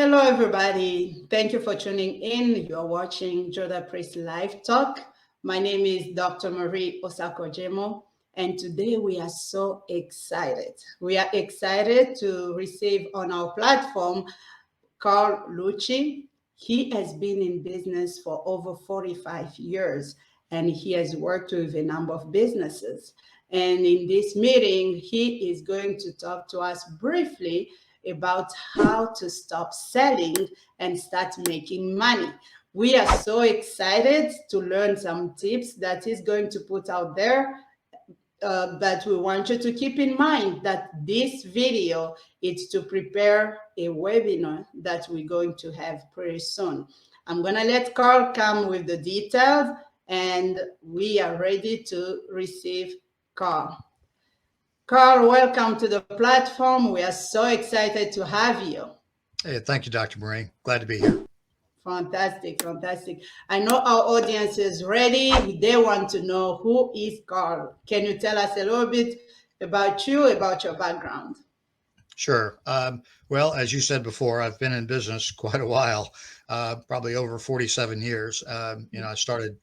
Hello, everybody. Thank you for tuning in. You're watching Joda Priest Live Talk. My name is Dr. Marie Osako Jemo, and today we are so excited. We are excited to receive on our platform CARL LUCCHI. He has been in business for over 45 years and he has worked with a number of businesses. And in this meeting, he is going to talk to us briefly about how to stop selling and start making money. We are so excited to learn some tips that he's going to put out there, but we want you to keep in mind that this video is to prepare a webinar that we're going to have pretty soon. I'm going to let Karl come with the details, and we are ready to receive Karl. Karl, welcome to the platform. We are so excited to have you. Hey, thank you, Dr. Marie. Glad to be here. Fantastic, fantastic. I know our audience is ready. They want to know, who is Karl? Can you tell us a little bit about you, about your background? Sure. Well, as you said before, I've been in business quite a while, probably over 47 years. I started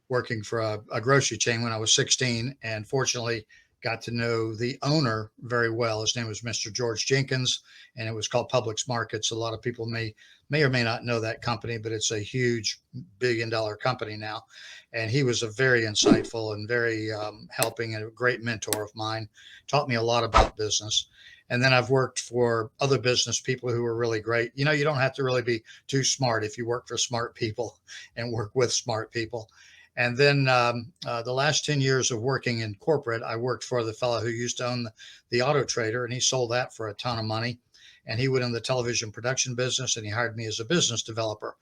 working for a grocery chain when I was 16, and fortunately got to know the owner very well. His name was Mr. George Jenkins, and it was called Publix Markets. A lot of people may or may not know that company, but it's a huge billion-dollar company now. And he was a very insightful and very helping and a great mentor of mine. Taught me a lot about business. And then I've worked for other business people who were really great. You don't have to really be too smart if you work for smart people and work with smart people. And then the last 10 years of working in corporate, I worked for the fellow who used to own the Auto Trader, and he sold that for a ton of money. And he went in the television production business, and he hired me as a business developer.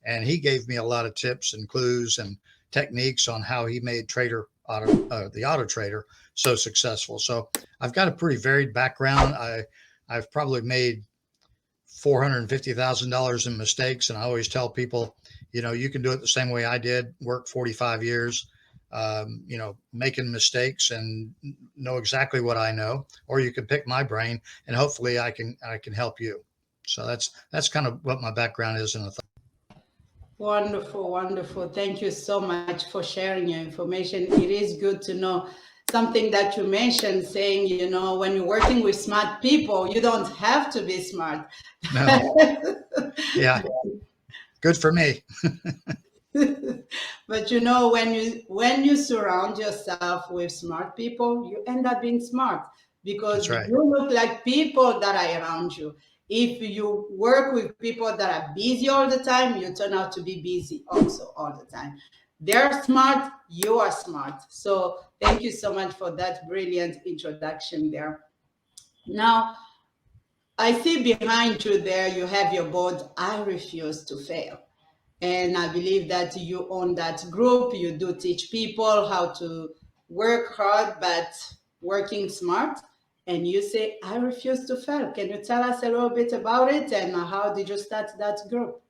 And he gave me a lot of tips and clues and techniques on how he made the Auto Trader so successful. So I've got a pretty varied background. I've probably made $450,000 in mistakes, and I always tell people, you can do it the same way I did. Work 45 years, making mistakes and know exactly what I know, or you can pick my brain and hopefully I can help you. So that's kind of what my background is in a Wonderful, wonderful. Thank you so much for sharing your information. It is good to know something that you mentioned, saying, when you're working with smart people, you don't have to be smart. No. Yeah. Good for me. But when you surround yourself with smart people, you end up being smart because That's right. you look like people that are around you. If you work with people that are busy all the time, you turn out to be busy also all the time. They're smart, you are smart. So thank you so much for that brilliant introduction there. Now, I see behind you there, you have your board, I Refuse to Fail. And I believe that you own that group. You do teach people how to work hard, but working smart. And you say, I refuse to fail. Can you tell us a little bit about it and how did you start that group?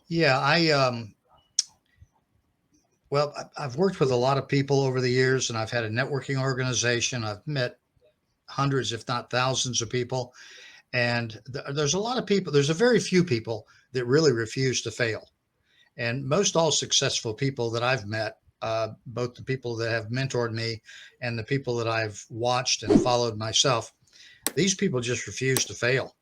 Yeah, I've worked with a lot of people over the years, and I've had a networking organization. I've met hundreds, if not thousands of people. And there's a lot of people, there's a very few people that really refuse to fail. And most all successful people that I've met, both the people that have mentored me and the people that I've watched and followed myself, these people just refuse to fail.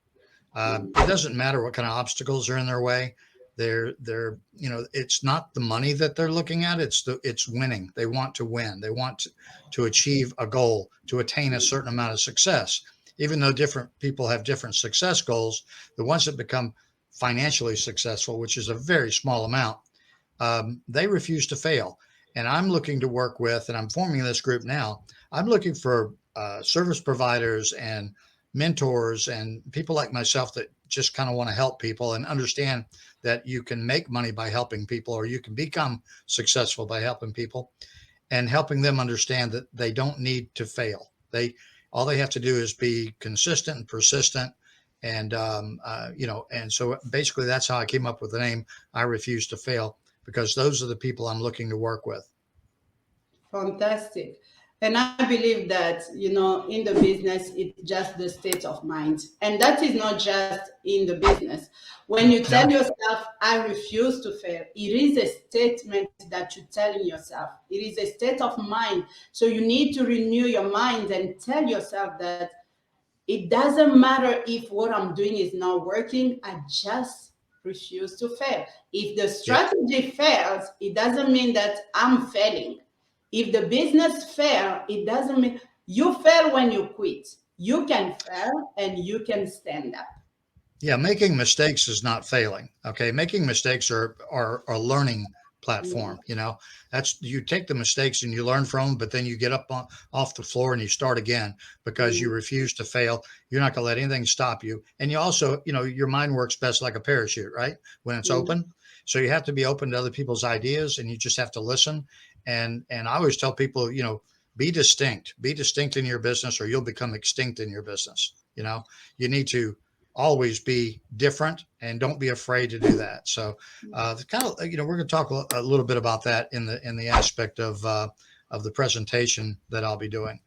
It doesn't matter what kind of obstacles are in their way. It's not the money that they're looking at. It's winning. They want to win. They want to achieve a goal, to attain a certain amount of success. Even though different people have different success goals, the ones that become financially successful, which is a very small amount, they refuse to fail. And I'm looking to work with, and I'm forming this group now. I'm looking for service providers and mentors and people like myself that just kind of want to help people and understand that you can make money by helping people, or you can become successful by helping people, and helping them understand that they don't need to fail. All they have to do is be consistent and persistent. And, and so basically that's how I came up with the name, I Refuse to Fail, because those are the people I'm looking to work with. Fantastic. And I believe that, in the business, it's just the state of mind. And that is not just in the business. When you tell No. yourself, I refuse to fail, it is a statement that you're telling yourself. It is a state of mind. So you need to renew your mind and tell yourself that it doesn't matter if what I'm doing is not working, I just refuse to fail. If the Yep. strategy fails, it doesn't mean that I'm failing. If the business fail, it doesn't mean you fail when you quit. You can fail and you can stand up. Yeah, making mistakes is not failing. Okay, making mistakes are a learning Mm, platform. That's you take the mistakes and you learn from them, but then you get up off the floor and you start again because you mm, refuse to fail. You're not going to let anything stop you, and you also, your mind works best like a parachute, right? When it's mm. open. So you have to be open to other people's ideas, and you just have to listen. And I always tell people, be distinct. Be distinct in your business, or you'll become extinct in your business. You need to always be different and don't be afraid to do that. So, kind of, we're going to talk a little bit about that in the aspect of the presentation that I'll be doing.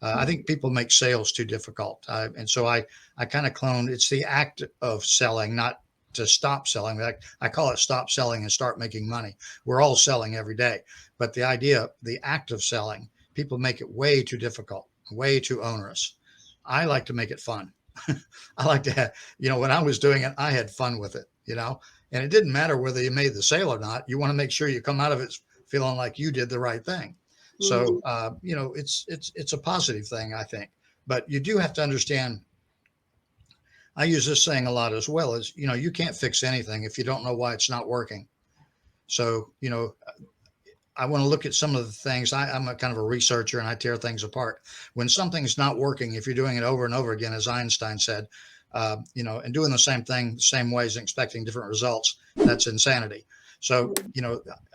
I think people make sales too difficult, and so I kind of clone. It's the act of selling, not to stop selling. Like I call it, stop selling and start making money. We're all selling every day, but the act of selling, people make it way too difficult, way too onerous. I like to make it fun. I like to have, when I was doing it, I had fun with it, and it didn't matter whether you made the sale or not. You want to make sure you come out of it feeling like you did the right thing. So, Mhm. it's a positive thing, I think, but you do have to understand. I use this saying a lot as well as, you can't fix anything if you don't know why it's not working. So, I want to look at some of the things. I'm a kind of a researcher and I tear things apart. When something's not working, if you're doing it over and over again, as Einstein said, and doing the same thing, the same ways and expecting different results, that's insanity. So,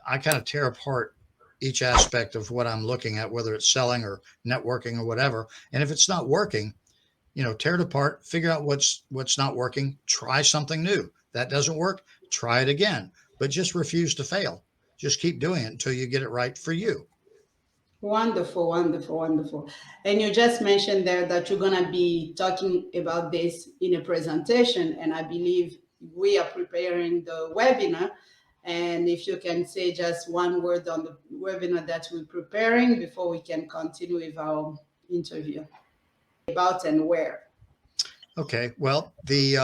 I kind of tear apart each aspect of what I'm looking at, whether it's selling or networking or whatever. And if it's not working, tear it apart, figure out what's not working, try something new. That doesn't work, try it again, but just refuse to fail. Just keep doing it until you get it right for you. Wonderful, wonderful, wonderful. And you just mentioned there that you're going to be talking about this in a presentation, and I believe we are preparing the webinar. And if you can say just one word on the webinar that we're preparing before we can continue with our interview about and where. Okay. Well, the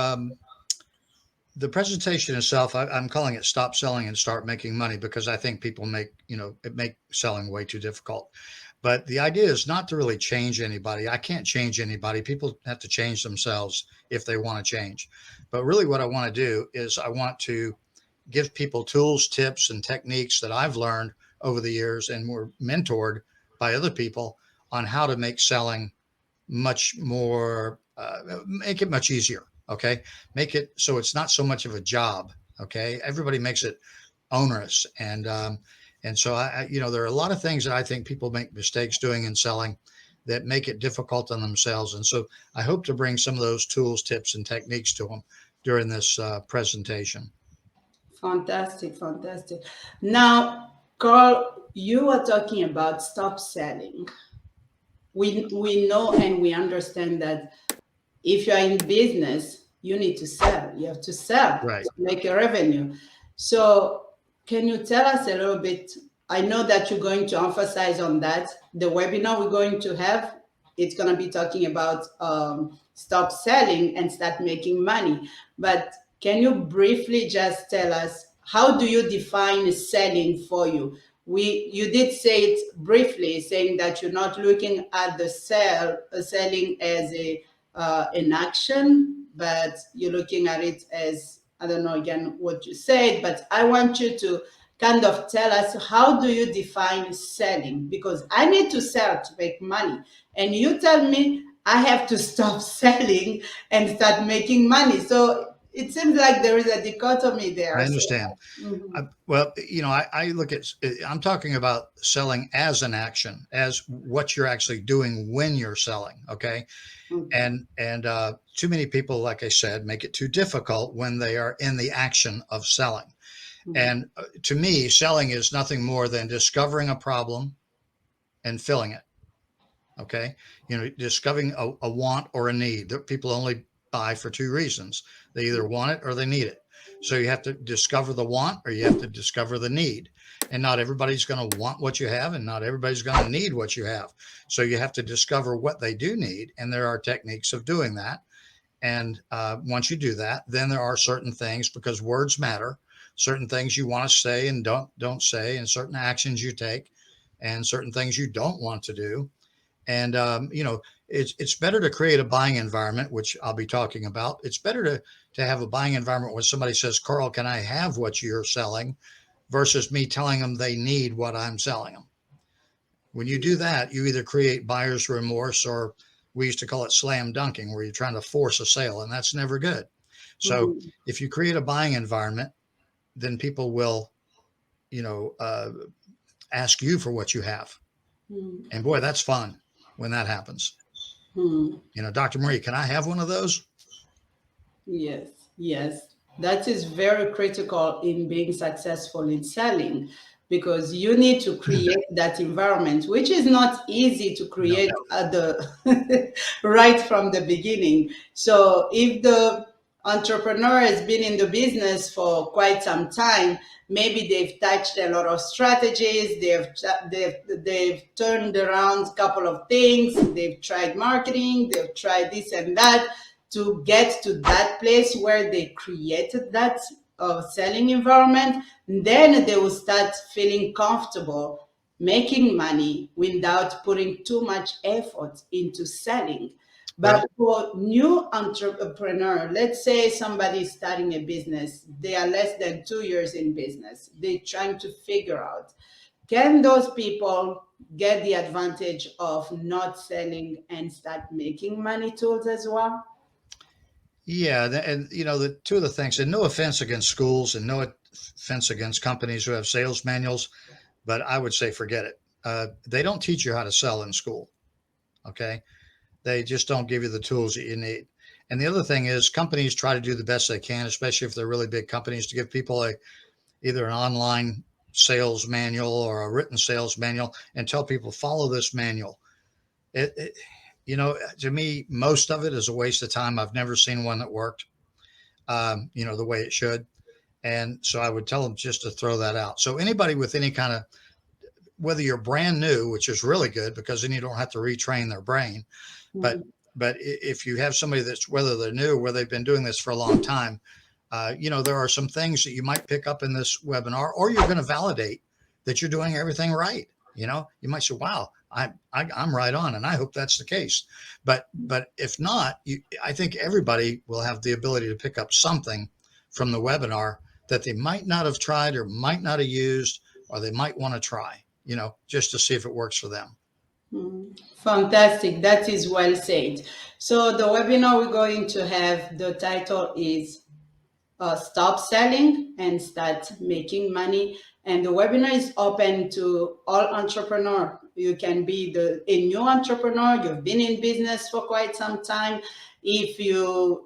presentation itself, I'm calling it "Stop Selling and Start Making Money" because I think people make selling way too difficult. But the idea is not to really change anybody. I can't change anybody. People have to change themselves if they want to change. But really, what I want to do is I want to give people tools, tips, and techniques that I've learned over the years and were mentored by other people on how to make selling much more, make it much easier. Okay. Make it so it's not so much of a job. Okay. Everybody makes it onerous. And so there are a lot of things that I think people make mistakes doing in selling that make it difficult on themselves. And so I hope to bring some of those tools, tips, and techniques to them during this presentation. Fantastic, fantastic. Now, Carl, you are talking about stop selling. We know and we understand that if you are in business, you need to sell. You have to sell Right. to make a revenue. So, can you tell us a little bit? I know that you're going to emphasize on that. The webinar we're going to have, it's going to be talking about stop selling and start making money. But can you briefly just tell us how do you define selling for you? You did say it briefly, saying that you're not looking at the selling as a in action, but you're looking at it as, I don't know again what you said, but I want you to kind of tell us how do you define selling? Because I need to sell to make money. And you tell me I have to stop selling and start making money. So it seems like there is a dichotomy I there. So, understand. mhm, Well, I look at, I'm talking about selling as an action, as what you're actually doing when you're selling. Okay. okay. And too many people, like I said, make it too difficult when they are in the action of selling. Mhm, And to me, selling is nothing more than discovering a problem, and filling it. Okay. Discovering a want or a need that people only buy for two reasons. They either want it or they need it. So you have to discover the want or you have to discover the need. And not everybody's going to want what you have and not everybody's going to need what you have. So you have to discover what they do need. And there are techniques of doing that. And once you do that, then there are certain things, because words matter, certain things you want to say and don't say, and certain actions you take, and certain things you don't want to do. And it's better to create a buying environment, which I'll be talking about. It's better to have a buying environment when somebody says, "Carl, can I have what you're selling?" versus me telling them they need what I'm selling them. When you do that, you either create buyer's remorse, or we used to call it slam dunking, where you're trying to force a sale, and that's never good. So Mhm. if you create a buying environment, then people will, you know, uh, ask you for what you have. Mhm. And boy, that's fun when that happens. Mhm. Dr. Marie, can I have one of those? Yes, yes. That is very critical in being successful in selling, because you need to create that environment, which is not easy to No. create at the right from the beginning. So if the entrepreneur has been in the business for quite some time, maybe they've touched a lot of strategies, they've turned around a couple of things, they've tried marketing, they've tried this and that to get to that place where they created that selling environment. Then they will start feeling comfortable making money without putting too much effort into selling. But Well, for new entrepreneur, let's say somebody is starting a business, they are less than 2 years in business, they're trying to figure out, can those people get the advantage of not selling and start making money tools as well? yeah, and the two of the things, and no offense against schools and no offense against companies who have sales manuals, but I would say forget it. They don't teach you how to sell in school. Okay, they just don't give you the tools that you need. And the other thing is, companies try to do the best they can, especially if they're really big companies, to give people either an online sales manual or a written sales manual, and tell people follow this manual. To me, most of it is a waste of time. I've never seen one that worked, the way it should. And so I would tell them just to throw that out. So anybody with any kind of, whether you're brand new, which is really good because then you don't have to retrain their brain. But Mhm. if you have somebody that's, whether they're new or whether they've been doing this for a long time, there are some things that you might pick up in this webinar, or you're going to validate that you're doing everything right. You might say, "Wow, I'm right on," and I hope that's the case. But if not, I think everybody will have the ability to pick up something from the webinar that they might not have tried or might not have used, or they might want to try. Just to see if it works for them. Fantastic. That is well said. So the webinar we're going to have, the title is Stop Selling and Start Making Money. And the webinar is open to all entrepreneurs. You can be a new entrepreneur. You've been in business for quite some time. If you're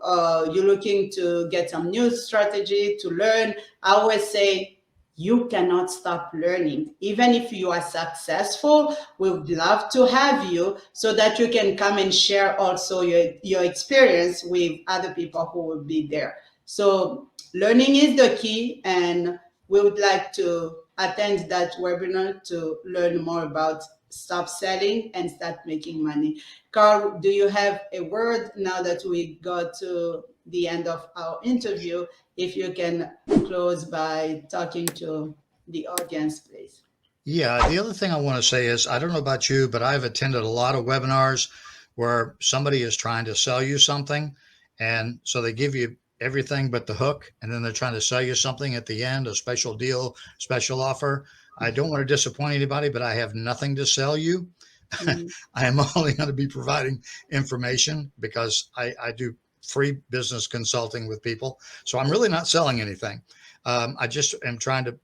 looking to get some new strategy to learn, I always say you cannot stop learning. Even if you are successful, we would love to have you so that you can come and share also your experience with other people who will be there. So learning is the key, and we would like to attend that webinar to learn more about stop selling and start making money. Carl, do you have a word now that we got to the end of our interview? If you can close by talking to the audience, please. Yeah, the other thing I want to say is, I don't know about you, but I've attended a lot of webinars where somebody is trying to sell you something. And so they give you everything but the hook, and then they're trying to sell you something at the end, a special deal, special offer. I don't want to disappoint anybody, but I have nothing to sell you. Mhm. I am only going to be providing information because I do free business consulting with people. So I'm really not selling anything. I just am trying to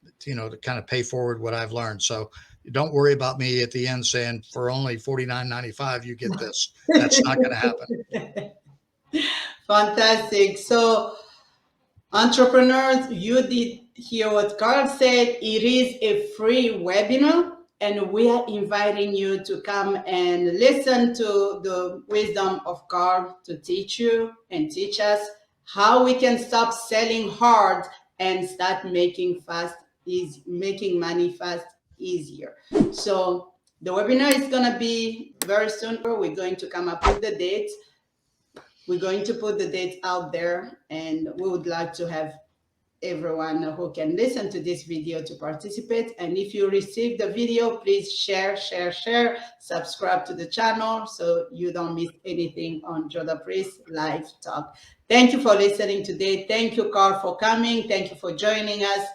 kind of pay forward what I've learned. So don't worry about me at the end saying for only $49.95 you get this. That's not going to happen. Fantastic. So, entrepreneurs, you did hear what Carl said. It is a free webinar. and we are inviting you to come and listen to the wisdom of Karl to teach you and teach us how we can stop selling hard and start making money fast easier. So the webinar is going to be very soon. We're going to come up with the dates. We're going to put the dates out there, and we would like to have everyone who can listen to this video to participate. And if you receive the video, please share, subscribe to the channel so you don't miss anything on Joda Priest Live Talk. Thank you for listening today. Thank you, Karl, for coming. Thank you for joining us.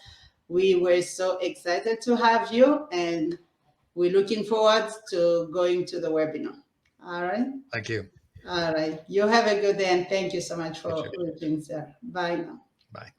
We were so excited to have you, and we're looking forward to going to the webinar. All right. Thank you. All right. You have a good day, and thank you so much You for too. listening, sir. Bye now. Bye.